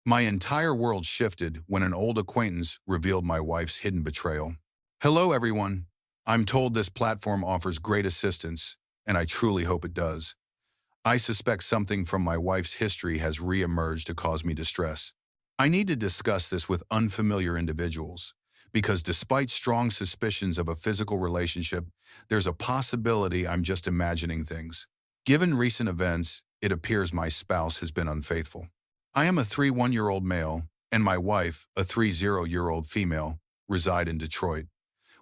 My entire world shifted when an old acquaintance revealed my wife's hidden betrayal. Hello, everyone. I'm told this platform offers great assistance, and I truly hope it does. I suspect something from my wife's history has re-emerged to cause me distress. I need to discuss this with unfamiliar individuals, because despite strong suspicions of a physical relationship, there's a possibility I'm just imagining things. Given recent events, it appears my spouse has been unfaithful. I am a 31-year-old male, and my wife, a 30-year-old female, reside in Detroit.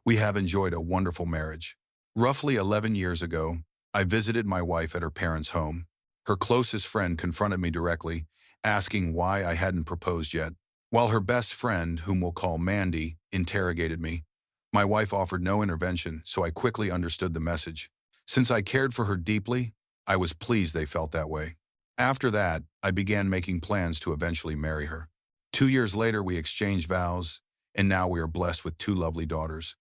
We have enjoyed a wonderful marriage. Roughly 11 years ago, I visited my wife at her parents' home. Her closest friend confronted me directly, asking why I hadn't proposed yet. While her best friend, whom we'll call Mandy, interrogated me, my wife offered no intervention, so I quickly understood the message. Since I cared for her deeply, I was pleased they felt that way. After that, I began making plans to eventually marry her. 2 years later, we exchanged vows, and now we are blessed with two lovely daughters.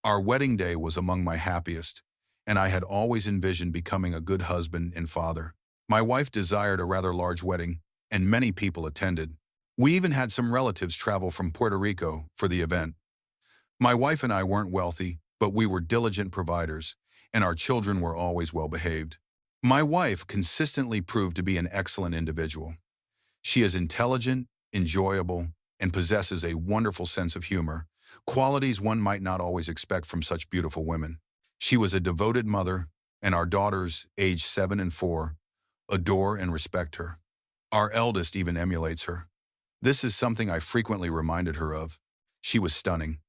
Our wedding day was among my happiest, and I had always envisioned becoming a good husband and father. My wife desired a rather large wedding, and many people attended. We even had some relatives travel from Puerto Rico for the event. My wife and I weren't wealthy, but we were diligent providers, and our children were always well behaved. My wife consistently proved to be an excellent individual. She is intelligent, enjoyable, and possesses a wonderful sense of humor, qualities one might not always expect from such beautiful women. She was a devoted mother, and our daughters, aged 7 and 4, adore and respect her. Our eldest even emulates her. This is something I frequently reminded her of. She was stunning.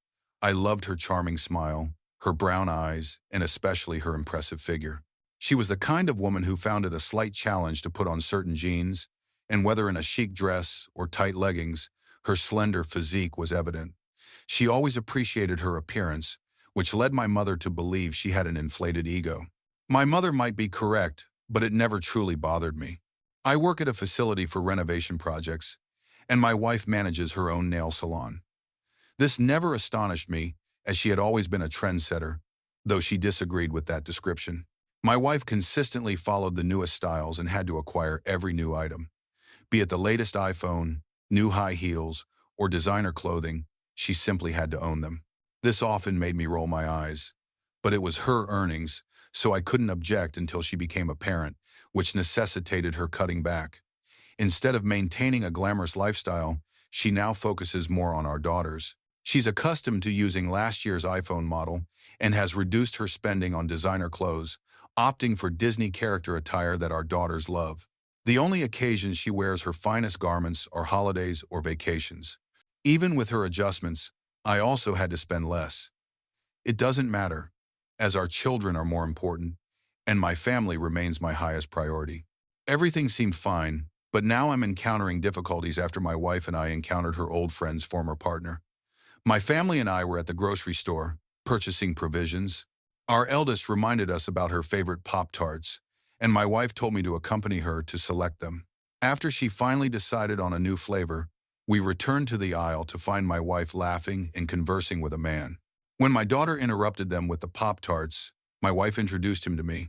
I loved her charming smile, her brown eyes, and especially her impressive figure. She was the kind of woman who found it a slight challenge to put on certain jeans, and whether in a chic dress or tight leggings, her slender physique was evident. She always appreciated her appearance, which led my mother to believe she had an inflated ego. My mother might be correct, but it never truly bothered me. I work at a facility for renovation projects, and my wife manages her own nail salon. This never astonished me, as she had always been a trendsetter, though she disagreed with that description. My wife consistently followed the newest styles and had to acquire every new item. Be it the latest iPhone, new high heels, or designer clothing, she simply had to own them. This often made me roll my eyes, but it was her earnings, so I couldn't object until she became a parent, which necessitated her cutting back. Instead of maintaining a glamorous lifestyle, she now focuses more on our daughters. She's accustomed to using last year's iPhone model and has reduced her spending on designer clothes, opting for Disney character attire that our daughters love. The only occasions she wears her finest garments are holidays or vacations. Even with her adjustments, I also had to spend less. It doesn't matter, as our children are more important, and my family remains my highest priority. Everything seemed fine, but now I'm encountering difficulties after my wife and I encountered her old friend's former partner. My family and I were at the grocery store, purchasing provisions. Our eldest reminded us about her favorite Pop-Tarts, and my wife told me to accompany her to select them. After she finally decided on a new flavor, we returned to the aisle to find my wife laughing and conversing with a man. When my daughter interrupted them with the Pop-Tarts, my wife introduced him to me.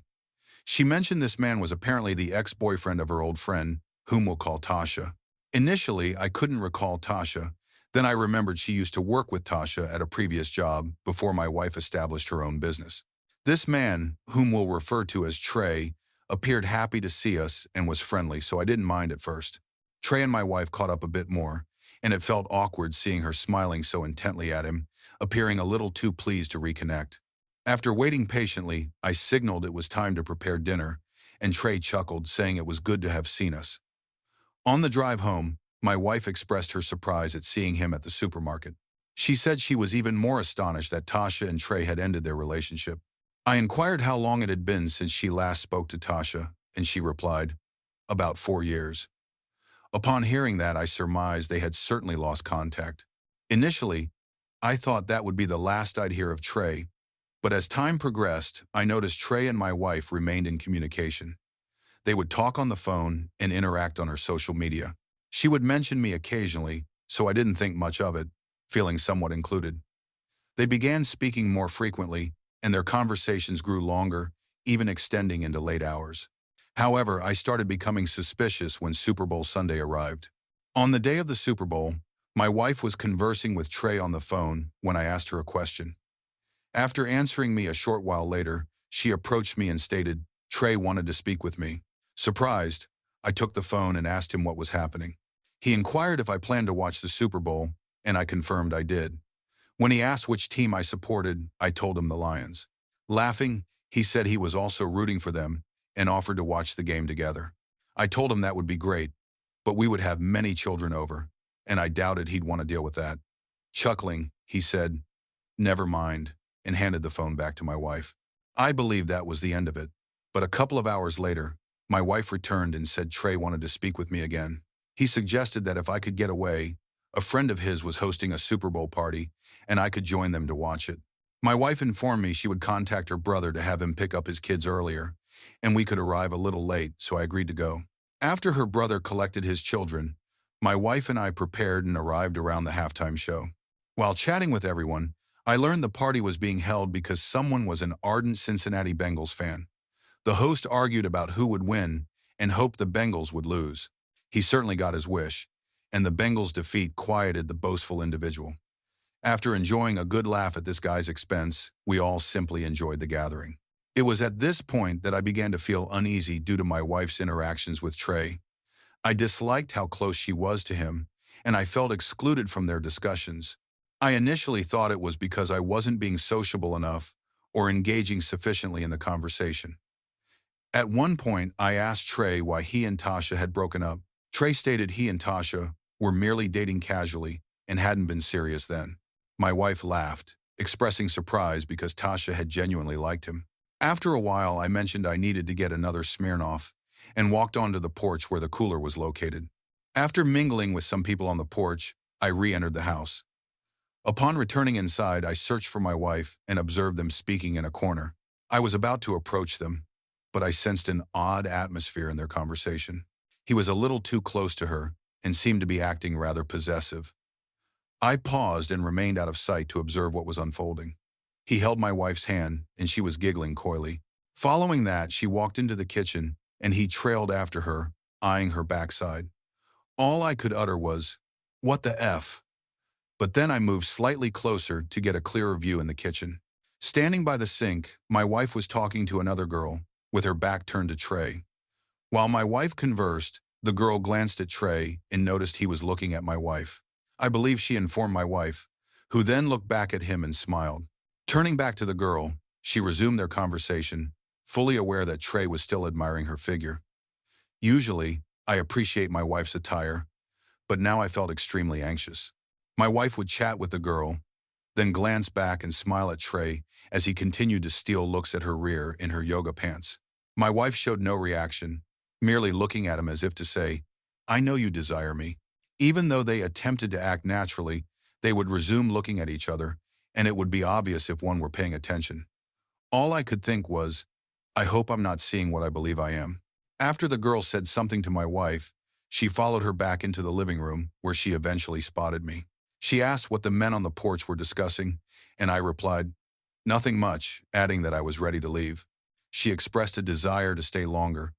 She mentioned this man was apparently the ex-boyfriend of her old friend, whom we'll call Tasha. Initially, I couldn't recall Tasha. Then I remembered she used to work with Tasha at a previous job before my wife established her own business. This man, whom we'll refer to as Trey, appeared happy to see us and was friendly, so I didn't mind at first. Trey and my wife caught up a bit more, and it felt awkward seeing her smiling so intently at him, appearing a little too pleased to reconnect. After waiting patiently, I signaled it was time to prepare dinner, and Trey chuckled, saying it was good to have seen us. On the drive home, my wife expressed her surprise at seeing him at the supermarket. She said she was even more astonished that Tasha and Trey had ended their relationship. I inquired how long it had been since she last spoke to Tasha, and she replied, "About 4 years." Upon hearing that, I surmised they had certainly lost contact. Initially, I thought that would be the last I'd hear of Trey, but as time progressed, I noticed Trey and my wife remained in communication. They would talk on the phone and interact on her social media. She would mention me occasionally, so I didn't think much of it, feeling somewhat included. They began speaking more frequently, and their conversations grew longer, even extending into late hours. However, I started becoming suspicious when Super Bowl Sunday arrived. On the day of the Super Bowl, my wife was conversing with Trey on the phone when I asked her a question. After answering me a short while later, she approached me and stated, Trey wanted to speak with me. Surprised, I took the phone and asked him what was happening. He inquired if I planned to watch the Super Bowl, and I confirmed I did. When he asked which team I supported, I told him the Lions. Laughing, he said he was also rooting for them and offered to watch the game together. I told him that would be great, but we would have many children over, and I doubted he'd want to deal with that. Chuckling, he said, "Never mind," and handed the phone back to my wife. I believed that was the end of it, but a couple of hours later, my wife returned and said Trey wanted to speak with me again. He suggested that if I could get away, a friend of his was hosting a Super Bowl party, and I could join them to watch it. My wife informed me she would contact her brother to have him pick up his kids earlier, and we could arrive a little late, so I agreed to go. After her brother collected his children, my wife and I prepared and arrived around the halftime show. While chatting with everyone, I learned the party was being held because someone was an ardent Cincinnati Bengals fan. The host argued about who would win and hoped the Bengals would lose. He certainly got his wish, and the Bengals' defeat quieted the boastful individual. After enjoying a good laugh at this guy's expense, we all simply enjoyed the gathering. It was at this point that I began to feel uneasy due to my wife's interactions with Trey. I disliked how close she was to him, and I felt excluded from their discussions. I initially thought it was because I wasn't being sociable enough or engaging sufficiently in the conversation. At one point, I asked Trey why he and Tasha had broken up. Trey stated he and Tasha were merely dating casually and hadn't been serious then. My wife laughed, expressing surprise because Tasha had genuinely liked him. After a while, I mentioned I needed to get another Smirnoff and walked onto the porch where the cooler was located. After mingling with some people on the porch, I re-entered the house. Upon returning inside, I searched for my wife and observed them speaking in a corner. I was about to approach them, but I sensed an odd atmosphere in their conversation. He was a little too close to her and seemed to be acting rather possessive. I paused and remained out of sight to observe what was unfolding. He held my wife's hand, and she was giggling coyly. Following that, she walked into the kitchen, and he trailed after her, eyeing her backside. All I could utter was, "What the F?" But then I moved slightly closer to get a clearer view in the kitchen. Standing by the sink, my wife was talking to another girl, with her back turned to Trey. While my wife conversed, the girl glanced at Trey and noticed he was looking at my wife. I believe she informed my wife, who then looked back at him and smiled. Turning back to the girl, she resumed their conversation, fully aware that Trey was still admiring her figure. Usually, I appreciate my wife's attire, but now I felt extremely anxious. My wife would chat with the girl, then glance back and smile at Trey as he continued to steal looks at her rear in her yoga pants. My wife showed no reaction, merely looking at him as if to say, "I know you desire me." Even though they attempted to act naturally, they would resume looking at each other, and it would be obvious if one were paying attention. All I could think was, I hope I'm not seeing what I believe I am. After the girl said something to my wife, she followed her back into the living room, where she eventually spotted me. She asked what the men on the porch were discussing, and I replied, "Nothing much," adding that I was ready to leave. She expressed a desire to stay longer,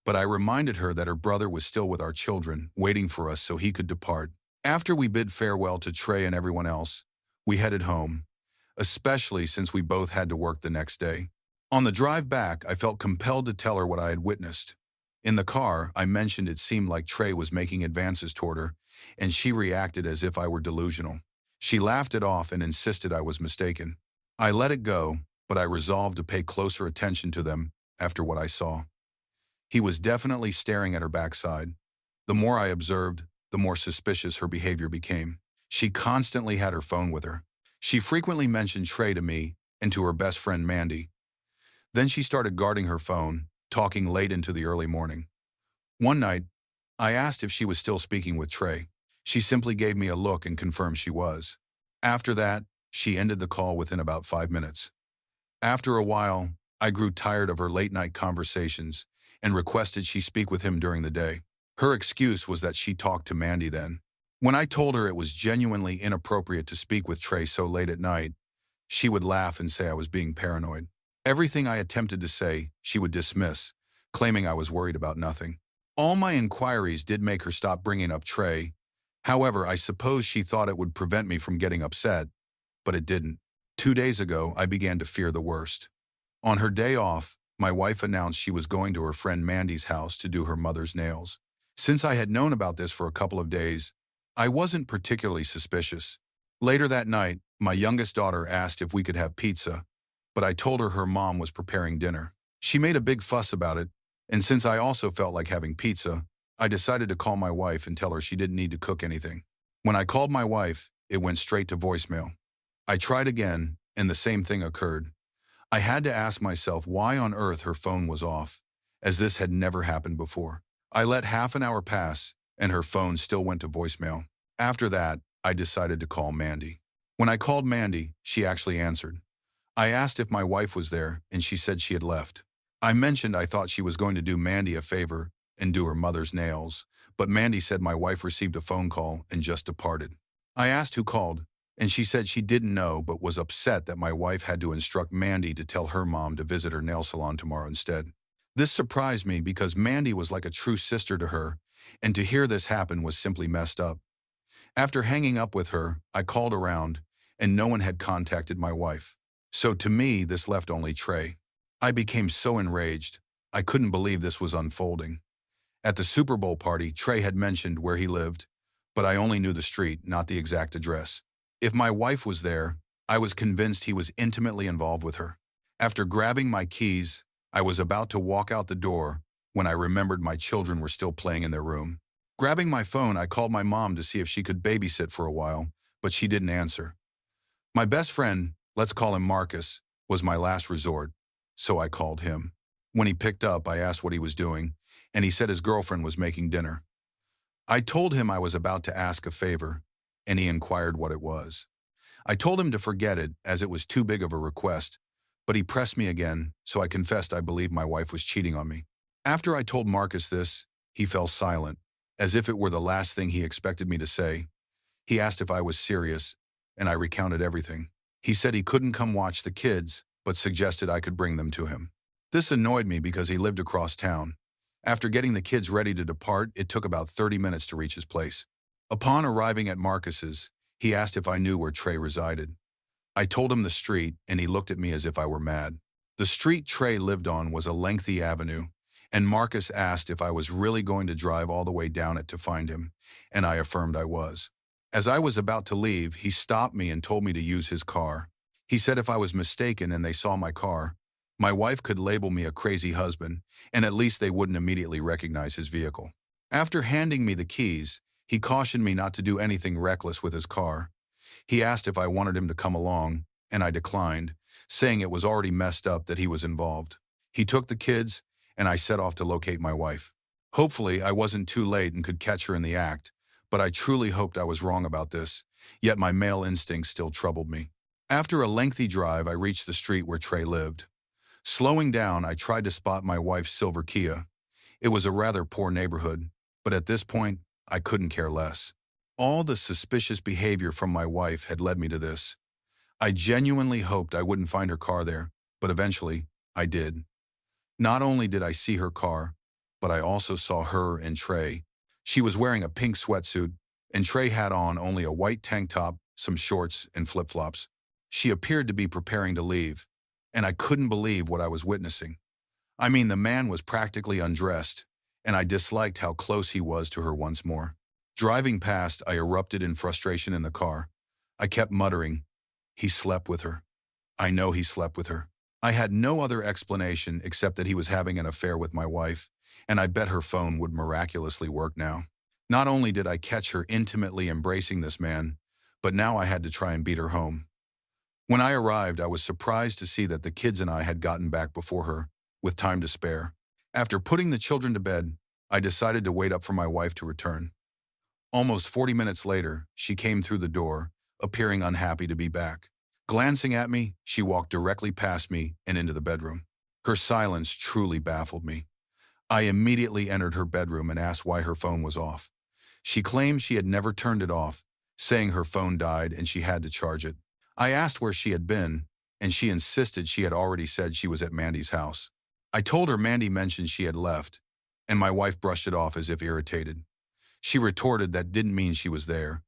but I reminded her that her brother was still with our children, waiting for us so he could depart. After we bid farewell to Trey and everyone else, we headed home, especially since we both had to work the next day. On the drive back, I felt compelled to tell her what I had witnessed. In the car, I mentioned it seemed like Trey was making advances toward her, and she reacted as if I were delusional. She laughed it off and insisted I was mistaken. I let it go, but I resolved to pay closer attention to them after what I saw. He was definitely staring at her backside. The more I observed, the more suspicious her behavior became. She constantly had her phone with her. She frequently mentioned Trey to me and to her best friend Mandy. Then she started guarding her phone, talking late into the early morning. One night, I asked if she was still speaking with Trey. She simply gave me a look and confirmed she was. After that, she ended the call within about 5 minutes. After a while, I grew tired of her late-night conversations and requested she speak with him during the day. Her excuse was that she talked to Mandy then. When I told her it was genuinely inappropriate to speak with Trey so late at night, she would laugh and say I was being paranoid. Everything I attempted to say, she would dismiss, claiming I was worried about nothing. All my inquiries did make her stop bringing up Trey, However, I suppose she thought it would prevent me from getting upset, but it didn't. 2 days ago, I began to fear the worst. On her day off, my wife announced she was going to her friend Mandy's house to do her mother's nails. Since I had known about this for a couple of days, I wasn't particularly suspicious. Later that night, my youngest daughter asked if we could have pizza, but I told her her mom was preparing dinner. She made a big fuss about it, and since I also felt like having pizza, I decided to call my wife and tell her she didn't need to cook anything. When I called my wife, it went straight to voicemail. I tried again, and the same thing occurred. I had to ask myself why on earth her phone was off, as this had never happened before. I let half an hour pass, and her phone still went to voicemail. After that, I decided to call Mandy. When I called Mandy, she actually answered. I asked if my wife was there, and she said she had left. I mentioned I thought she was going to do Mandy a favor and do her mother's nails, but Mandy said my wife received a phone call and just departed. I asked who called, and she said she didn't know but was upset that my wife had to instruct Mandy to tell her mom to visit her nail salon tomorrow instead. This surprised me because Mandy was like a true sister to her, and to hear this happen was simply messed up. After hanging up with her, I called around, and no one had contacted my wife. So to me, this left only Trey. I became so enraged. I couldn't believe this was unfolding. At the Super Bowl party, Trey had mentioned where he lived, but I only knew the street, not the exact address. If my wife was there, I was convinced he was intimately involved with her. After grabbing my keys, I was about to walk out the door when I remembered my children were still playing in their room. Grabbing my phone, I called my mom to see if she could babysit for a while, but she didn't answer. My best friend, let's call him Marcus, was my last resort, so I called him. When he picked up, I asked what he was doing, and he said his girlfriend was making dinner. I told him I was about to ask a favor, and he inquired what it was. I told him to forget it, as it was too big of a request, but he pressed me again, so I confessed I believed my wife was cheating on me. After I told Marcus this, he fell silent, as if it were the last thing he expected me to say. He asked if I was serious, and I recounted everything. He said he couldn't come watch the kids, but suggested I could bring them to him. This annoyed me because he lived across town. After getting the kids ready to depart, it took about 30 minutes to reach his place. Upon arriving at Marcus's, he asked if I knew where Trey resided. I told him the street, and he looked at me as if I were mad. The street Trey lived on was a lengthy avenue, and Marcus asked if I was really going to drive all the way down it to find him, and I affirmed I was. As I was about to leave, he stopped me and told me to use his car. He said if I was mistaken and they saw my car, my wife could label me a crazy husband, and at least they wouldn't immediately recognize his vehicle. After handing me the keys, he cautioned me not to do anything reckless with his car. He asked if I wanted him to come along, and I declined, saying it was already messed up that he was involved. He took the kids, and I set off to locate my wife. Hopefully, I wasn't too late and could catch her in the act, but I truly hoped I was wrong about this, yet my male instincts still troubled me. After a lengthy drive, I reached the street where Trey lived. Slowing down, I tried to spot my wife's silver Kia. It was a rather poor neighborhood, but at this point, I couldn't care less. All the suspicious behavior from my wife had led me to this. I genuinely hoped I wouldn't find her car there, but eventually, I did. Not only did I see her car, but I also saw her and Trey. She was wearing a pink sweatsuit, and Trey had on only a white tank top, some shorts, and flip-flops. She appeared to be preparing to leave, and I couldn't believe what I was witnessing. I mean, the man was practically undressed, and I disliked how close he was to her once more. Driving past, I erupted in frustration in the car. I kept muttering, "He slept with her. I know he slept with her." I had no other explanation except that he was having an affair with my wife, and I bet her phone would miraculously work now. Not only did I catch her intimately embracing this man, but now I had to try and beat her home. When I arrived, I was surprised to see that the kids and I had gotten back before her, with time to spare. After putting the children to bed, I decided to wait up for my wife to return. Almost 40 minutes later, she came through the door, appearing unhappy to be back. Glancing at me, she walked directly past me and into the bedroom. Her silence truly baffled me. I immediately entered her bedroom and asked why her phone was off. She claimed she had never turned it off, saying her phone died and she had to charge it. I asked where she had been, and she insisted she had already said she was at Mandy's house. I told her Mandy mentioned she had left, and my wife brushed it off as if irritated. She retorted that didn't mean she was there,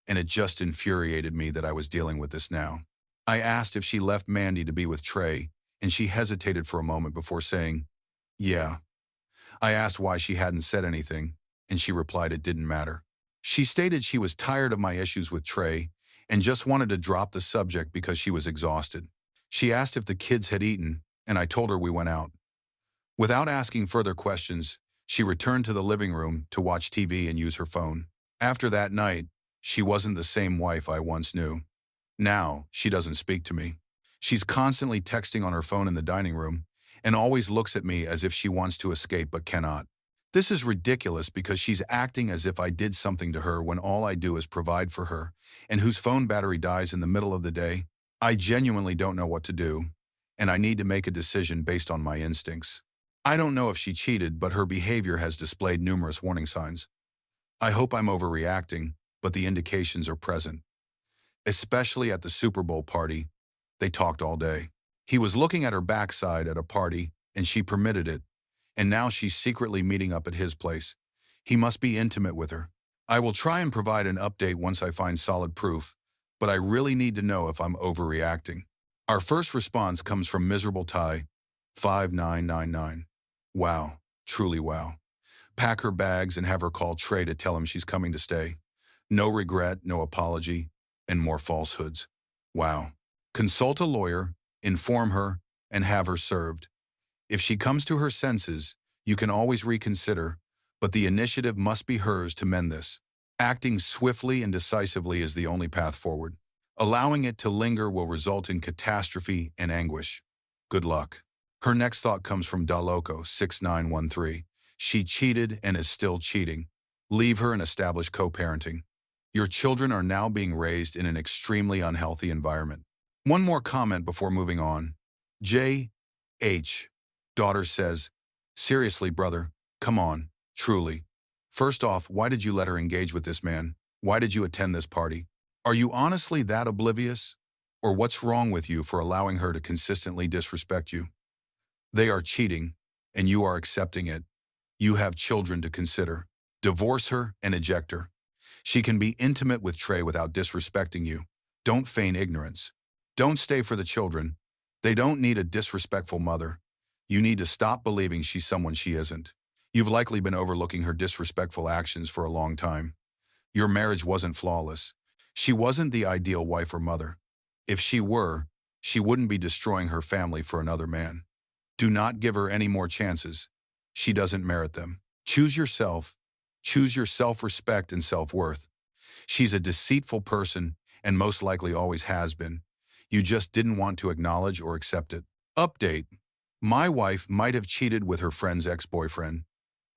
and it just infuriated me that I was dealing with this now. I asked if she left Mandy to be with Trey, and she hesitated for a moment before saying, "Yeah." I asked why she hadn't said anything, and she replied it didn't matter. She stated she was tired of my issues with Trey and just wanted to drop the subject because she was exhausted. She asked if the kids had eaten, and I told her we went out. Without asking further questions, she returned to the living room to watch TV and use her phone. After that night, she wasn't the same wife I once knew. Now, she doesn't speak to me. She's constantly texting on her phone in the dining room and always looks at me as if she wants to escape but cannot. This is ridiculous because she's acting as if I did something to her when all I do is provide for her, and whose phone battery dies in the middle of the day. I genuinely don't know what to do, and I need to make a decision based on my instincts. I don't know if she cheated, but her behavior has displayed numerous warning signs. I hope I'm overreacting, but the indications are present. Especially at the Super Bowl party, they talked all day. He was looking at her backside at a party, and she permitted it, and now she's secretly meeting up at his place. He must be intimate with her. I will try and provide an update once I find solid proof, but I really need to know if I'm overreacting. Our first response comes from Miserable Ty, 5999. Wow, truly wow. Pack her bags and have her call Trey to tell him she's coming to stay. No regret, no apology, and more falsehoods. Wow. Consult a lawyer, inform her, and have her served. If she comes to her senses, you can always reconsider, but the initiative must be hers to mend this. Acting swiftly and decisively is the only path forward. Allowing it to linger will result in catastrophe and anguish. Good luck. Her next thought comes from Daloco 6913. She cheated and is still cheating. Leave her and establish co-parenting. Your children are now being raised in an extremely unhealthy environment. One more comment before moving on. J.H. Daughter says, seriously, brother, come on, truly. First off, why did you let her engage with this man? Why did you attend this party? Are you honestly that oblivious? Or what's wrong with you for allowing her to consistently disrespect you? They are cheating, and you are accepting it. You have children to consider. Divorce her and eject her. She can be intimate with Trey without disrespecting you. Don't feign ignorance. Don't stay for the children. They don't need a disrespectful mother. You need to stop believing she's someone she isn't. You've likely been overlooking her disrespectful actions for a long time. Your marriage wasn't flawless. She wasn't the ideal wife or mother. If she were, she wouldn't be destroying her family for another man. Do not give her any more chances. She doesn't merit them. Choose yourself. Choose your self-respect and self-worth. She's a deceitful person and most likely always has been. You just didn't want to acknowledge or accept it. Update. My wife might have cheated with her friend's ex-boyfriend.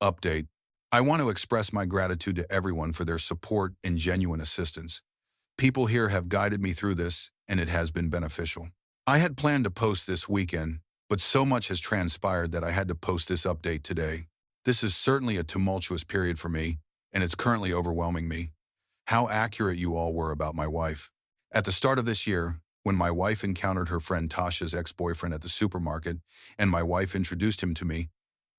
Update. I want to express my gratitude to everyone for their support and genuine assistance. People here have guided me through this, and it has been beneficial. I had planned to post this weekend, but so much has transpired that I had to post this update today. This is certainly a tumultuous period for me, and it's currently overwhelming me. How accurate you all were about my wife. At the start of this year, when my wife encountered her friend Tasha's ex-boyfriend at the supermarket, and my wife introduced him to me,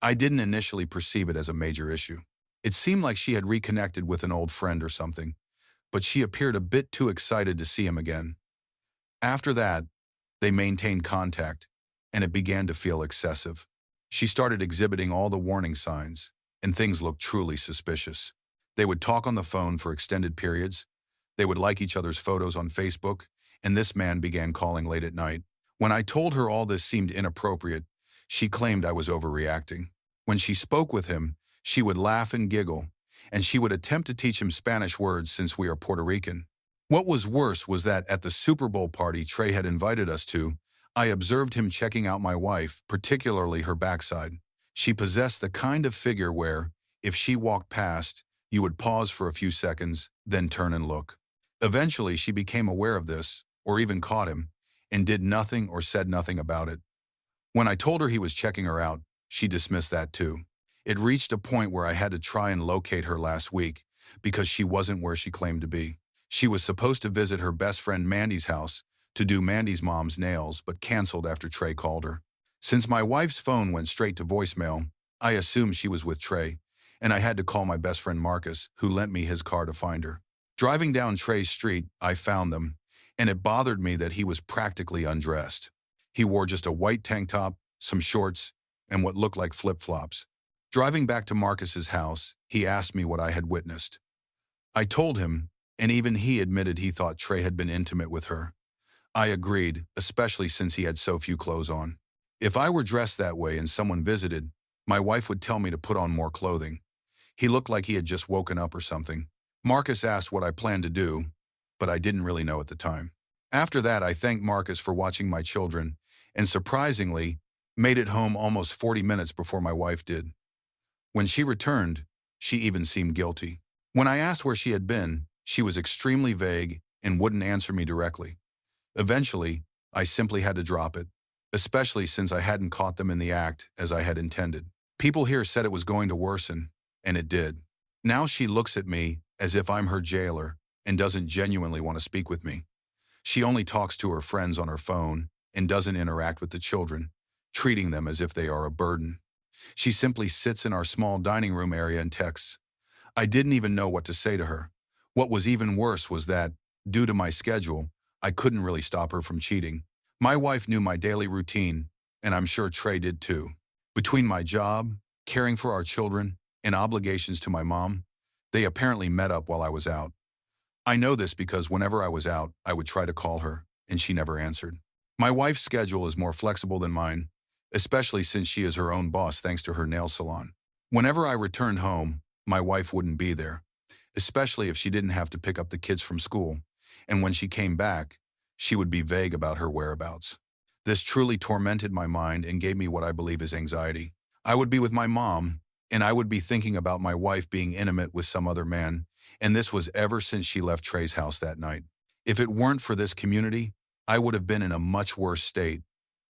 I didn't initially perceive it as a major issue. It seemed like she had reconnected with an old friend or something, but she appeared a bit too excited to see him again. After that, they maintained contact, and it began to feel excessive. She started exhibiting all the warning signs, and things looked truly suspicious. They would talk on the phone for extended periods. They would like each other's photos on Facebook, and this man began calling late at night. When I told her all this seemed inappropriate, she claimed I was overreacting. When she spoke with him, she would laugh and giggle, and she would attempt to teach him Spanish words since we are Puerto Rican. What was worse was that at the Super Bowl party Trey had invited us to, I observed him checking out my wife, particularly her backside. She possessed the kind of figure where, if she walked past, you would pause for a few seconds, then turn and look. Eventually, she became aware of this, or even caught him, and did nothing or said nothing about it. When I told her he was checking her out, she dismissed that too. It reached a point where I had to try and locate her last week because she wasn't where she claimed to be. She was supposed to visit her best friend Mandy's house to do Mandy's mom's nails, but canceled after Trey called her. Since my wife's phone went straight to voicemail, I assumed she was with Trey, and I had to call my best friend Marcus, who lent me his car to find her. Driving down Trey's street, I found them, and it bothered me that he was practically undressed. He wore just a white tank top, some shorts, and what looked like flip-flops. Driving back to Marcus's house, he asked me what I had witnessed. I told him, and even he admitted he thought Trey had been intimate with her. I agreed, especially since he had so few clothes on. If I were dressed that way and someone visited, my wife would tell me to put on more clothing. He looked like he had just woken up or something. Marcus asked what I planned to do, but I didn't really know at the time. After that, I thanked Marcus for watching my children, and surprisingly, made it home almost 40 minutes before my wife did. When she returned, she even seemed guilty. When I asked where she had been, she was extremely vague and wouldn't answer me directly. Eventually, I simply had to drop it, especially since I hadn't caught them in the act as I had intended. People here said it was going to worsen, and it did. Now she looks at me as if I'm her jailer and doesn't genuinely want to speak with me. She only talks to her friends on her phone and doesn't interact with the children, treating them as if they are a burden. She simply sits in our small dining room area and texts. I didn't even know what to say to her. What was even worse was that, due to my schedule, I couldn't really stop her from cheating. My wife knew my daily routine, and I'm sure Trey did too. Between my job, caring for our children, and obligations to my mom, they apparently met up while I was out. I know this because whenever I was out, I would try to call her, and she never answered. My wife's schedule is more flexible than mine, especially since she is her own boss thanks to her nail salon. Whenever I returned home, my wife wouldn't be there, especially if she didn't have to pick up the kids from school, and when she came back, she would be vague about her whereabouts. This truly tormented my mind and gave me what I believe is anxiety. I would be with my mom, and I would be thinking about my wife being intimate with some other man, and this was ever since she left Trey's house that night. If it weren't for this community, I would have been in a much worse state.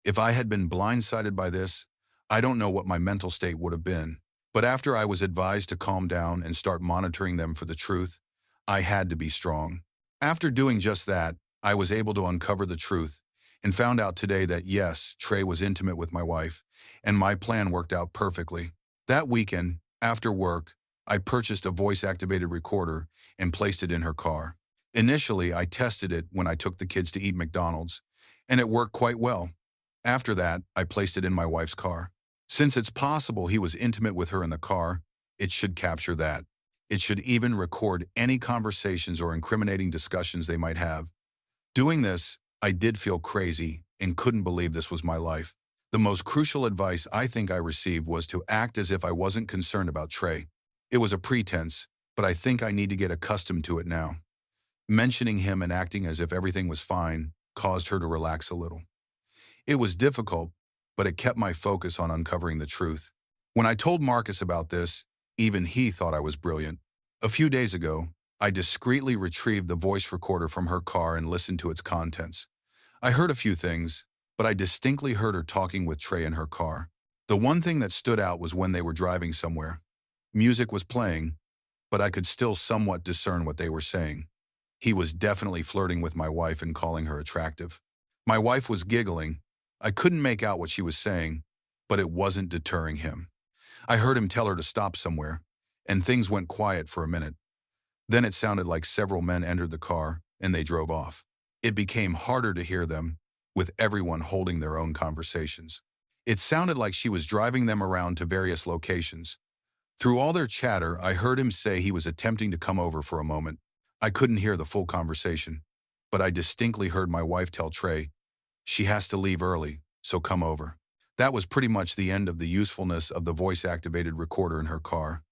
If I had been blindsided by this, I don't know what my mental state would have been. But after I was advised to calm down and start monitoring them for the truth, I had to be strong. After doing just that, I was able to uncover the truth and found out today that yes, Trey was intimate with my wife, and my plan worked out perfectly. That weekend, after work, I purchased a voice-activated recorder and placed it in her car. Initially, I tested it when I took the kids to eat McDonald's, and it worked quite well. After that, I placed it in my wife's car. Since it's possible he was intimate with her in the car, it should capture that. It should even record any conversations or incriminating discussions they might have. Doing this, I did feel crazy and couldn't believe this was my life. The most crucial advice I think I received was to act as if I wasn't concerned about Trey. It was a pretense, but I think I need to get accustomed to it now. Mentioning him and acting as if everything was fine caused her to relax a little. It was difficult, but it kept my focus on uncovering the truth. When I told Marcus about this, even he thought I was brilliant. A few days ago, I discreetly retrieved the voice recorder from her car and listened to its contents. I heard a few things, but I distinctly heard her talking with Trey in her car. The one thing that stood out was when they were driving somewhere. Music was playing, but I could still somewhat discern what they were saying. He was definitely flirting with my wife and calling her attractive. My wife was giggling. I couldn't make out what she was saying, but it wasn't deterring him. I heard him tell her to stop somewhere, and things went quiet for a minute. Then it sounded like several men entered the car, and they drove off. It became harder to hear them, with everyone holding their own conversations. It sounded like she was driving them around to various locations. Through all their chatter, I heard him say he was attempting to come over for a moment. I couldn't hear the full conversation, but I distinctly heard my wife tell Trey, "She has to leave early, so come over." That was pretty much the end of the usefulness of the voice-activated recorder in her car.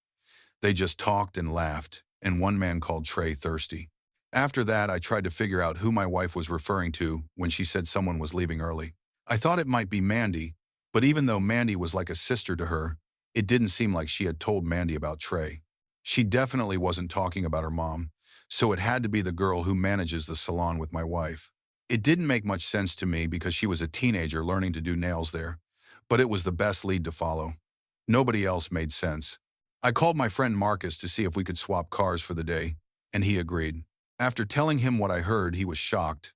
They just talked and laughed, and one man called Trey thirsty. After that, I tried to figure out who my wife was referring to when she said someone was leaving early. I thought it might be Mandy, but even though Mandy was like a sister to her, it didn't seem like she had told Mandy about Trey. She definitely wasn't talking about her mom, so it had to be the girl who manages the salon with my wife. It didn't make much sense to me because she was a teenager learning to do nails there, but it was the best lead to follow. Nobody else made sense. I called my friend Marcus to see if we could swap cars for the day, and he agreed. After telling him what I heard, he was shocked,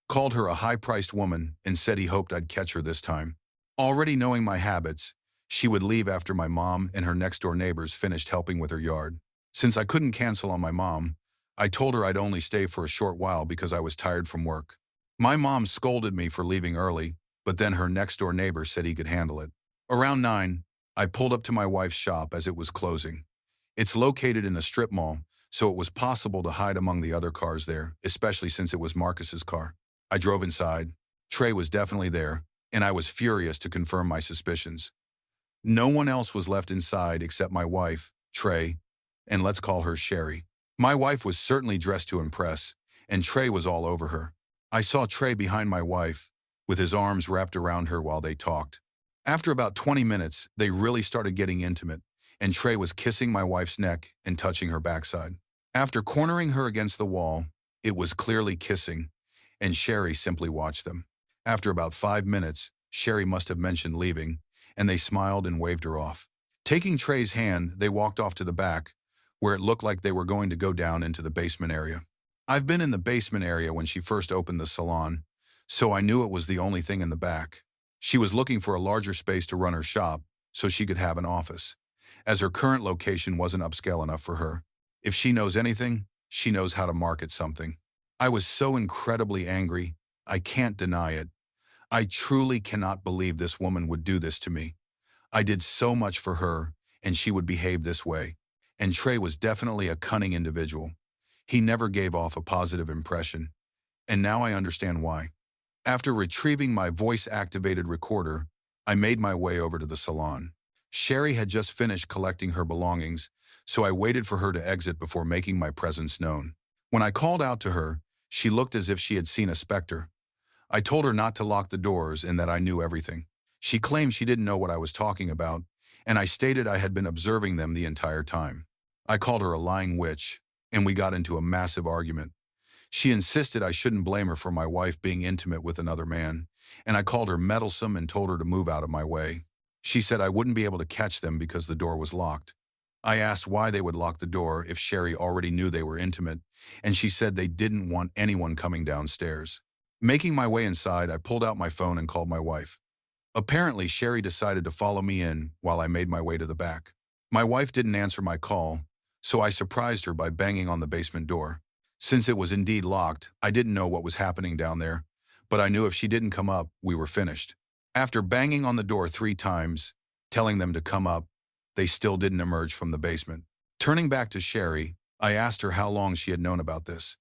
called her a high-priced woman, and said he hoped I'd catch her this time. Already knowing my habits, She would leave after my mom and her next-door neighbors finished helping with her yard. Since I couldn't cancel on my mom, I told her I'd only stay for a short while because I was tired from work. My mom scolded me for leaving early, but then her next-door neighbor said he could handle it. Around 9, I pulled up to my wife's shop as it was closing. It's located in a strip mall, so it was possible to hide among the other cars there, especially since it was Marcus's car. I drove inside. Trey was definitely there, and I was furious to confirm my suspicions. No one else was left inside except my wife, Trey, and let's call her Sherry. My wife was certainly dressed to impress, and Trey was all over her. I saw Trey behind my wife, with his arms wrapped around her while they talked. After about 20 minutes, they really started getting intimate, and Trey was kissing my wife's neck and touching her backside. After cornering her against the wall, it was clearly kissing, and Sherry simply watched them. After about 5 minutes, Sherry must have mentioned leaving, and they smiled and waved her off. Taking Trey's hand, they walked off to the back, where it looked like they were going to go down into the basement area. I've been in the basement area when she first opened the salon, so I knew it was the only thing in the back. She was looking for a larger space to run her shop, so she could have an office, as her current location wasn't upscale enough for her. If she knows anything, she knows how to market something. I was so incredibly angry, I can't deny it. I truly cannot believe this woman would do this to me. I did so much for her, and she would behave this way. And Trey was definitely a cunning individual. He never gave off a positive impression. And now I understand why. After retrieving my voice-activated recorder, I made my way over to the salon. Sherry had just finished collecting her belongings, so I waited for her to exit before making my presence known. When I called out to her, she looked as if she had seen a specter. I told her not to lock the doors and that I knew everything. She claimed she didn't know what I was talking about, and I stated I had been observing them the entire time. I called her a lying witch, and we got into a massive argument. She insisted I shouldn't blame her for my wife being intimate with another man, and I called her meddlesome and told her to move out of my way. She said I wouldn't be able to catch them because the door was locked. I asked why they would lock the door if Sherry already knew they were intimate, and she said they didn't want anyone coming downstairs. Making my way inside, I pulled out my phone and called my wife. Apparently, Sherry decided to follow me in while I made my way to the back. My wife didn't answer my call, so I surprised her by banging on the basement door. Since it was indeed locked, I didn't know what was happening down there, but I knew if she didn't come up, we were finished. After banging on the door 3 times, telling them to come up, they still didn't emerge from the basement. Turning back to Sherry, I asked her how long she had known about this.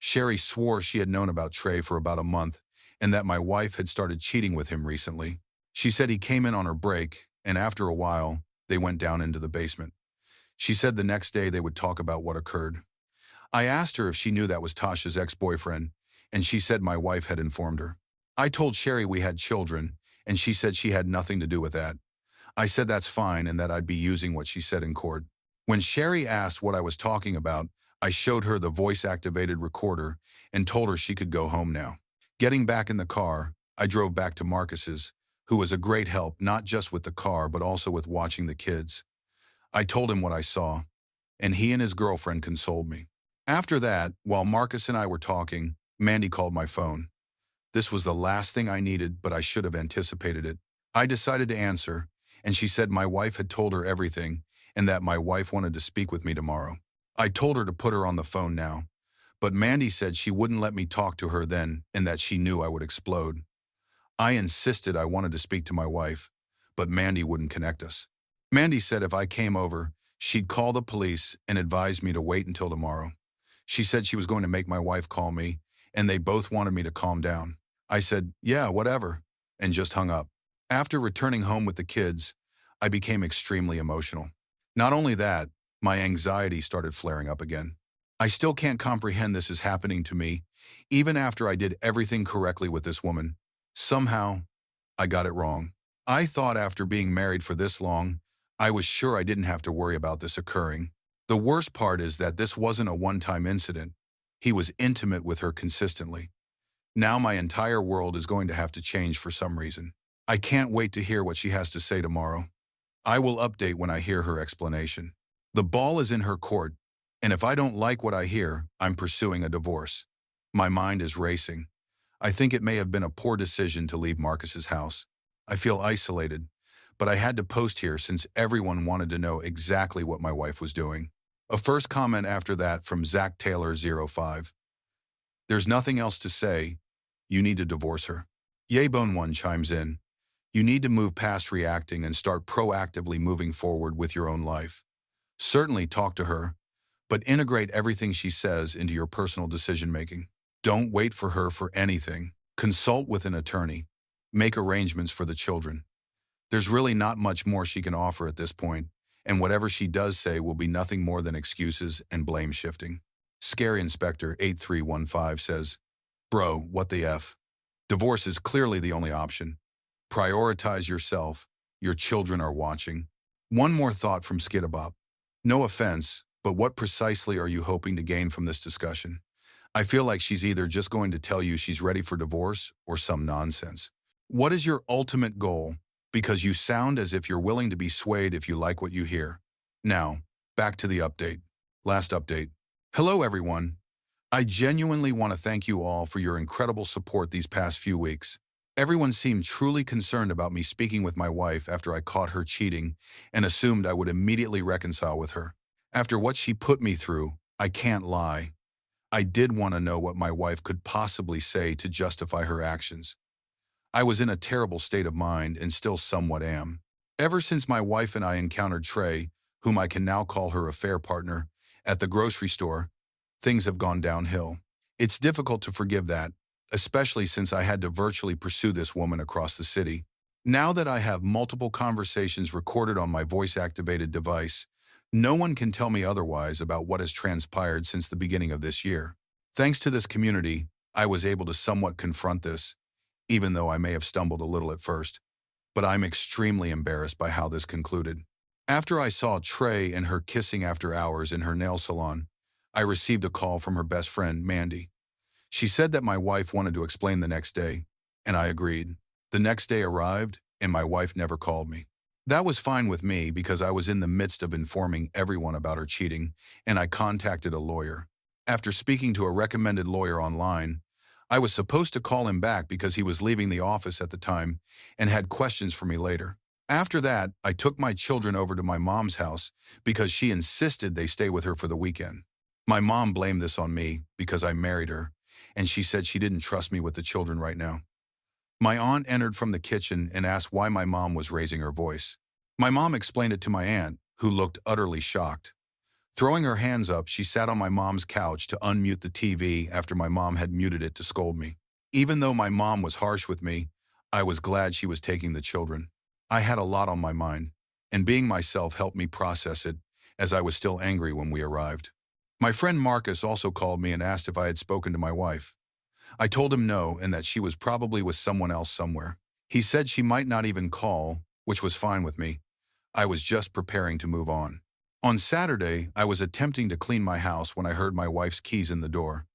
Sherry swore she had known about Trey for about a month and that my wife had started cheating with him recently. She said he came in on her break, and after a while, they went down into the basement. She said the next day they would talk about what occurred. I asked her if she knew that was Tasha's ex-boyfriend, and she said my wife had informed her. I told Sherry we had children, and she said she had nothing to do with that. I said that's fine and that I'd be using what she said in court. When Sherry asked what I was talking about, I showed her the voice-activated recorder and told her she could go home now. Getting back in the car, I drove back to Marcus's, who was a great help not just with the car but also with watching the kids. I told him what I saw, and he and his girlfriend consoled me. After that, while Marcus and I were talking, Mandy called my phone. This was the last thing I needed, but I should have anticipated it. I decided to answer, and she said my wife had told her everything and that my wife wanted to speak with me tomorrow. I told her to put her on the phone now, but Mandy said she wouldn't let me talk to her then and that she knew I would explode. I insisted I wanted to speak to my wife, but Mandy wouldn't connect us. Mandy said if I came over, she'd call the police and advise me to wait until tomorrow. She said she was going to make my wife call me, and they both wanted me to calm down. I said, yeah, whatever, and just hung up. After returning home with the kids, I became extremely emotional. Not only that, my anxiety started flaring up again. I still can't comprehend this is happening to me, even after I did everything correctly with this woman. Somehow, I got it wrong. I thought after being married for this long, I was sure I didn't have to worry about this occurring. The worst part is that this wasn't a one-time incident. He was intimate with her consistently. Now my entire world is going to have to change for some reason. I can't wait to hear what she has to say tomorrow. I will update when I hear her explanation. The ball is in her court, and if I don't like what I hear, I'm pursuing a divorce. My mind is racing. I think it may have been a poor decision to leave Marcus's house. I feel isolated, but I had to post here since everyone wanted to know exactly what my wife was doing. A first comment after that from Zach Taylor 05. There's nothing else to say. You need to divorce her. Yaybone1 chimes in. You need to move past reacting and start proactively moving forward with your own life. Certainly talk to her, but integrate everything she says into your personal decision-making. Don't wait for her for anything. Consult with an attorney. Make arrangements for the children. There's really not much more she can offer at this point, and whatever she does say will be nothing more than excuses and blame shifting. Scary Inspector 8315 says, Bro, what the F? Divorce is clearly the only option. Prioritize yourself. Your children are watching. One more thought from Skidabop. No offense, but what precisely are you hoping to gain from this discussion? I feel like she's either just going to tell you she's ready for divorce or some nonsense. What is your ultimate goal? Because you sound as if you're willing to be swayed if you like what you hear. Now, back to the update. Last update. Hello, everyone. I genuinely want to thank you all for your incredible support these past few weeks. Everyone seemed truly concerned about me speaking with my wife after I caught her cheating and assumed I would immediately reconcile with her. After what she put me through, I can't lie. I did want to know what my wife could possibly say to justify her actions. I was in a terrible state of mind and still somewhat am. Ever since my wife and I encountered Trey, whom I can now call her affair partner, at the grocery store, things have gone downhill. It's difficult to forgive that, especially since I had to virtually pursue this woman across the city. Now that I have multiple conversations recorded on my voice-activated device, no one can tell me otherwise about what has transpired since the beginning of this year. Thanks to this community, I was able to somewhat confront this, even though I may have stumbled a little at first. But I'm extremely embarrassed by how this concluded. After I saw Trey and her kissing after hours in her nail salon, I received a call from her best friend, Mandy. She said that my wife wanted to explain the next day, and I agreed. The next day arrived, and my wife never called me. That was fine with me because I was in the midst of informing everyone about her cheating, and I contacted a lawyer. After speaking to a recommended lawyer online, I was supposed to call him back because he was leaving the office at the time and had questions for me later. After that, I took my children over to my mom's house because she insisted they stay with her for the weekend. My mom blamed this on me because I married her, and she said she didn't trust me with the children right now. My aunt entered from the kitchen and asked why my mom was raising her voice. My mom explained it to my aunt, who looked utterly shocked. Throwing her hands up, she sat on my mom's couch to unmute the TV after my mom had muted it to scold me. Even though my mom was harsh with me, I was glad she was taking the children. I had a lot on my mind, and being myself helped me process it, as I was still angry when we arrived. My friend Marcus also called me and asked if I had spoken to my wife. I told him no and that she was probably with someone else somewhere. He said she might not even call, which was fine with me. I was just preparing to move on. On Saturday, I was attempting to clean my house when I heard my wife's keys in the door.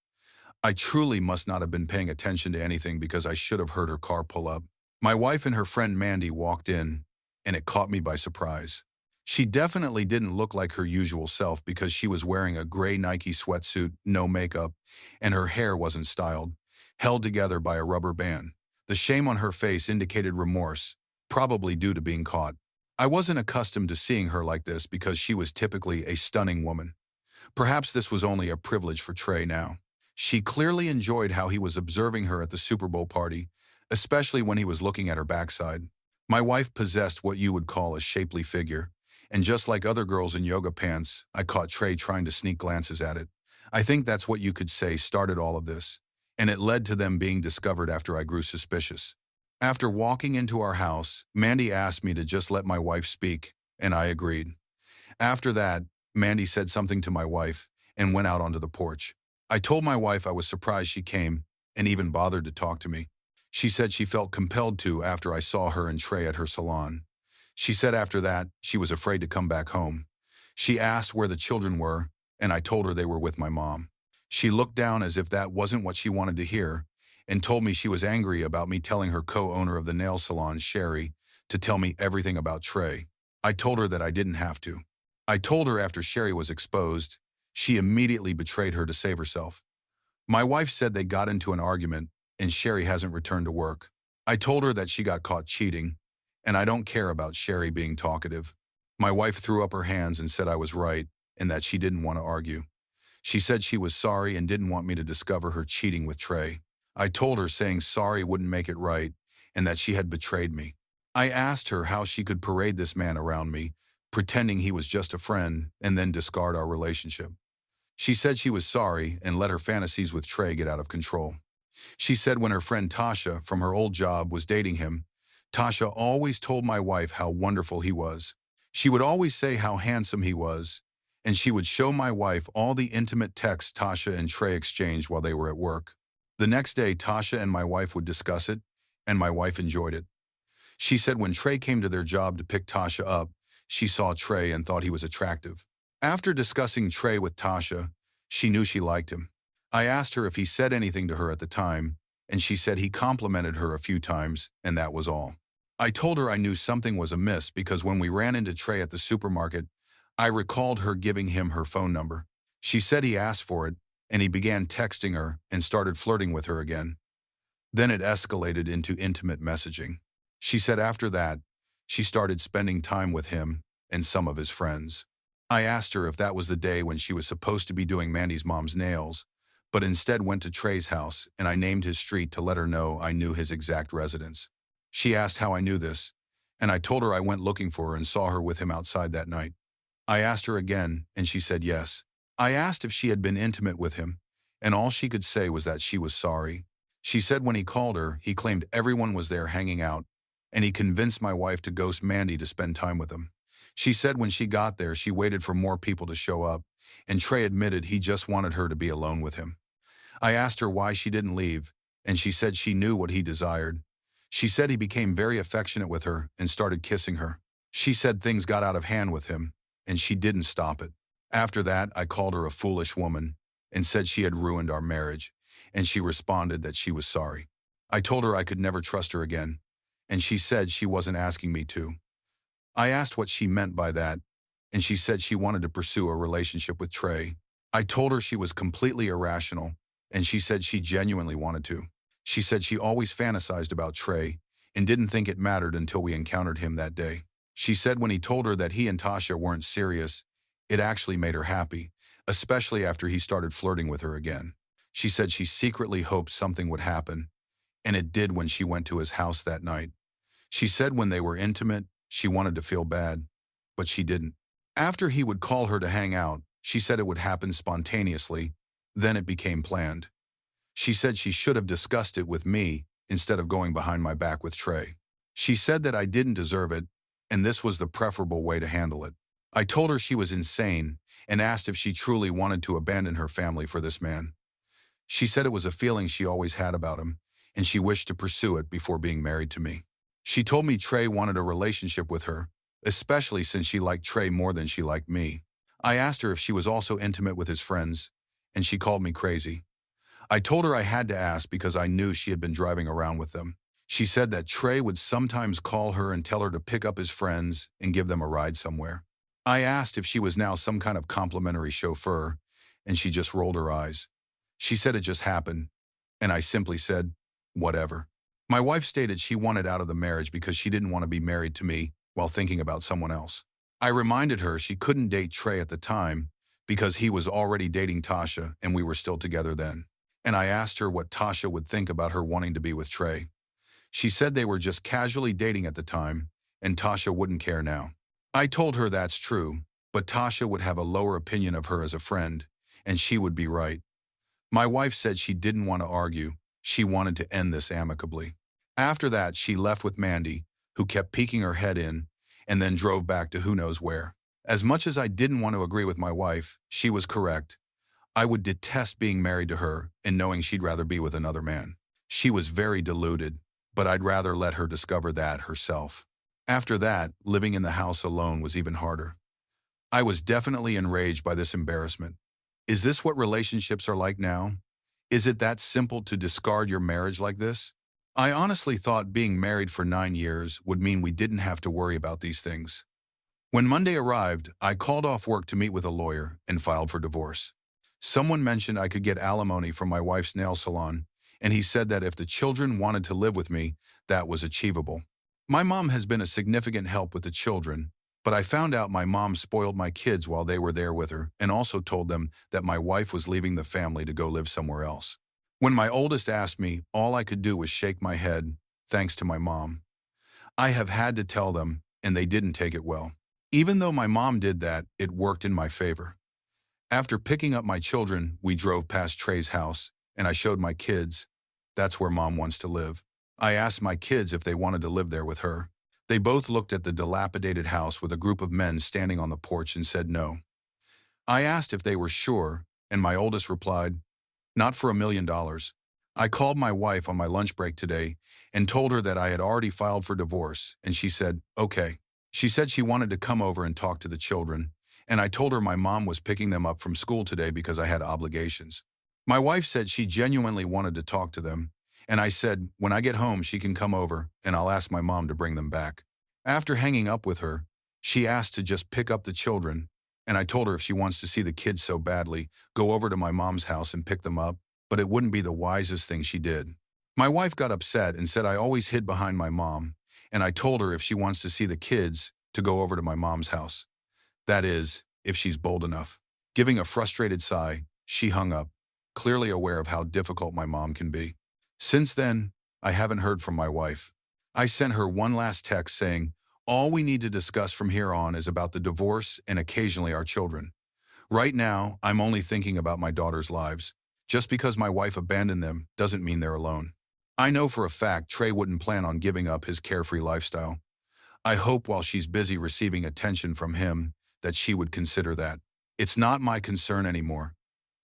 I truly must not have been paying attention to anything because I should have heard her car pull up. My wife and her friend Mandy walked in, and it caught me by surprise. She definitely didn't look like her usual self because she was wearing a gray Nike sweatsuit, no makeup, and her hair wasn't styled, held together by a rubber band. The shame on her face indicated remorse, probably due to being caught. I wasn't accustomed to seeing her like this because she was typically a stunning woman. Perhaps this was only a privilege for Trey now. She clearly enjoyed how he was observing her at the Super Bowl party, especially when he was looking at her backside. My wife possessed what you would call a shapely figure, and just like other girls in yoga pants, I caught Trey trying to sneak glances at it. I think that's what you could say started all of this, and it led to them being discovered after I grew suspicious. After walking into our house, Mandy asked me to just let my wife speak, and I agreed. After that, Mandy said something to my wife and went out onto the porch. I told my wife I was surprised she came and even bothered to talk to me. She said she felt compelled to after I saw her and Trey at her salon. She said after that, she was afraid to come back home. She asked where the children were, and I told her they were with my mom. She looked down as if that wasn't what she wanted to hear, and told me she was angry about me telling her co-owner of the nail salon, Sherry, to tell me everything about Trey. I told her that I didn't have to. I told her after Sherry was exposed, she immediately betrayed her to save herself. My wife said they got into an argument, and Sherry hasn't returned to work. I told her that she got caught cheating, And I don't care about Sherry being talkative. My wife threw up her hands and said I was right and that she didn't want to argue. She said she was sorry and didn't want me to discover her cheating with Trey. I told her saying sorry wouldn't make it right and that she had betrayed me. I asked her how she could parade this man around me, pretending he was just a friend, and then discard our relationship. She said she was sorry and let her fantasies with Trey get out of control. She said when her friend Tasha from her old job was dating him, Tasha always told my wife how wonderful he was. She would always say how handsome he was, and she would show my wife all the intimate texts Tasha and Trey exchanged while they were at work. The next day, Tasha and my wife would discuss it, and my wife enjoyed it. She said when Trey came to their job to pick Tasha up, she saw Trey and thought he was attractive. After discussing Trey with Tasha, she knew she liked him. I asked her if he said anything to her at the time, and she said he complimented her a few times, and that was all. I told her I knew something was amiss because when we ran into Trey at the supermarket, I recalled her giving him her phone number. She said he asked for it, and he began texting her and started flirting with her again. Then it escalated into intimate messaging. She said after that, she started spending time with him and some of his friends. I asked her if that was the day when she was supposed to be doing Mandy's mom's nails, but instead went to Trey's house, and I named his street to let her know I knew his exact residence. She asked how I knew this, and I told her I went looking for her and saw her with him outside that night. I asked her again, and she said yes. I asked if she had been intimate with him, and all she could say was that she was sorry. She said when he called her, he claimed everyone was there hanging out, and he convinced my wife to ghost Mandy to spend time with him. She said when she got there, she waited for more people to show up, and Trey admitted he just wanted her to be alone with him. I asked her why she didn't leave, and she said she knew what he desired. She said he became very affectionate with her and started kissing her. She said things got out of hand with him, and she didn't stop it. After that, I called her a foolish woman and said she had ruined our marriage, and she responded that she was sorry. I told her I could never trust her again, and she said she wasn't asking me to. I asked what she meant by that, and she said she wanted to pursue a relationship with Trey. I told her she was completely irrational, and she said she genuinely wanted to. She said she always fantasized about Trey and didn't think it mattered until we encountered him that day. She said when he told her that he and Tasha weren't serious, it actually made her happy, especially after he started flirting with her again. She said she secretly hoped something would happen, and it did when she went to his house that night. She said when they were intimate, she wanted to feel bad, but she didn't. After he would call her to hang out, she said it would happen spontaneously, then it became planned. She said she should have discussed it with me instead of going behind my back with Trey. She said that I didn't deserve it, and this was the preferable way to handle it. I told her she was insane and asked if she truly wanted to abandon her family for this man. She said it was a feeling she always had about him, and she wished to pursue it before being married to me. She told me Trey wanted a relationship with her, especially since she liked Trey more than she liked me. I asked her if she was also intimate with his friends, and she called me crazy. I told her I had to ask because I knew she had been driving around with them. She said that Trey would sometimes call her and tell her to pick up his friends and give them a ride somewhere. I asked if she was now some kind of complimentary chauffeur, and she just rolled her eyes. She said it just happened, and I simply said, whatever. My wife stated she wanted out of the marriage because she didn't want to be married to me while thinking about someone else. I reminded her she couldn't date Trey at the time because he was already dating Tasha and we were still together then. And I asked her what Tasha would think about her wanting to be with Trey. She said they were just casually dating at the time, and Tasha wouldn't care now. I told her that's true, but Tasha would have a lower opinion of her as a friend, and she would be right. My wife said she didn't want to argue. She wanted to end this amicably. After that, she left with Mandy, who kept peeking her head in, and then drove back to who knows where. As much as I didn't want to agree with my wife, she was correct. I would detest being married to her and knowing she'd rather be with another man. She was very deluded, but I'd rather let her discover that herself. After that, living in the house alone was even harder. I was definitely enraged by this embarrassment. Is this what relationships are like now? Is it that simple to discard your marriage like this? I honestly thought being married for 9 years would mean we didn't have to worry about these things. When Monday arrived, I called off work to meet with a lawyer and filed for divorce. Someone mentioned I could get alimony from my wife's nail salon, and he said that if the children wanted to live with me, that was achievable. My mom has been a significant help with the children, but I found out my mom spoiled my kids while they were there with her and also told them that my wife was leaving the family to go live somewhere else. When my oldest asked me, all I could do was shake my head, thanks to my mom. I have had to tell them, and they didn't take it well. Even though my mom did that, it worked in my favor. After picking up my children, we drove past Trey's house, and I showed my kids, that's where mom wants to live. I asked my kids if they wanted to live there with her. They both looked at the dilapidated house with a group of men standing on the porch and said no. I asked if they were sure, and my oldest replied, not for $1 million. I called my wife on my lunch break today and told her that I had already filed for divorce, and she said, okay. She said she wanted to come over and talk to the children, and I told her my mom was picking them up from school today because I had obligations. My wife said she genuinely wanted to talk to them, and I said, when I get home, she can come over, and I'll ask my mom to bring them back. After hanging up with her, she asked to just pick up the children, and I told her if she wants to see the kids so badly, go over to my mom's house and pick them up, but it wouldn't be the wisest thing she did. My wife got upset and said I always hid behind my mom, and I told her if she wants to see the kids, to go over to my mom's house. That is, if she's bold enough. Giving a frustrated sigh, she hung up, clearly aware of how difficult my mom can be. Since then, I haven't heard from my wife. I sent her one last text saying, all we need to discuss from here on is about the divorce and occasionally our children. Right now, I'm only thinking about my daughter's lives. Just because my wife abandoned them doesn't mean they're alone. I know for a fact Trey wouldn't plan on giving up his carefree lifestyle. I hope while she's busy receiving attention from him, that she would consider that. It's not my concern anymore.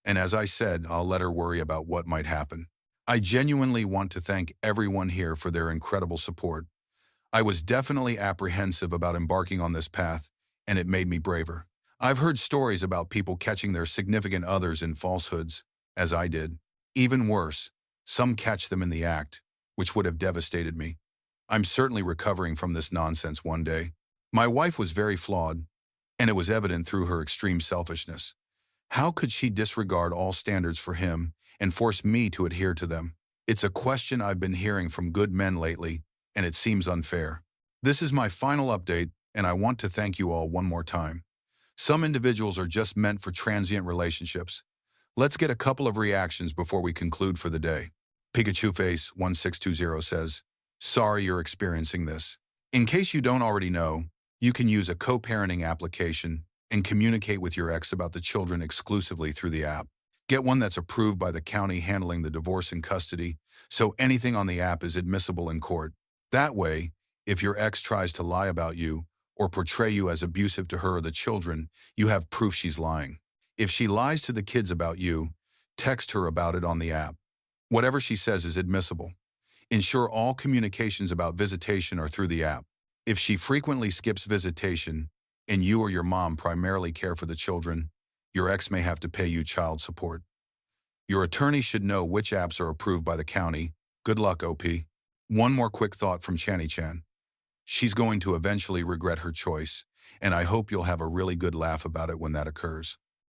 And as I said, I'll let her worry about what might happen. I genuinely want to thank everyone here for their incredible support. I was definitely apprehensive about embarking on this path, and it made me braver. I've heard stories about people catching their significant others in falsehoods, as I did. Even worse, some catch them in the act, which would have devastated me. I'm certainly recovering from this nonsense one day. My wife was very flawed, and it was evident through her extreme selfishness. How could she disregard all standards for him and force me to adhere to them? It's a question I've been hearing from good men lately, and it seems unfair. This is my final update, and I want to thank you all one more time. Some individuals are just meant for transient relationships. Let's get a couple of reactions before we conclude for the day. Pikachu Face 1620 says, sorry you're experiencing this. In case you don't already know, you can use a co-parenting application and communicate with your ex about the children exclusively through the app. Get one that's approved by the county handling the divorce and custody, so anything on the app is admissible in court. That way, if your ex tries to lie about you or portray you as abusive to her or the children, you have proof she's lying. If she lies to the kids about you, text her about it on the app. Whatever she says is admissible. Ensure all communications about visitation are through the app. If she frequently skips visitation, and you or your mom primarily care for the children, your ex may have to pay you child support. Your attorney should know which apps are approved by the county. Good luck, OP. One more quick thought from Chani-chan. She's going to eventually regret her choice, and I hope you'll have a really good laugh about it when that occurs.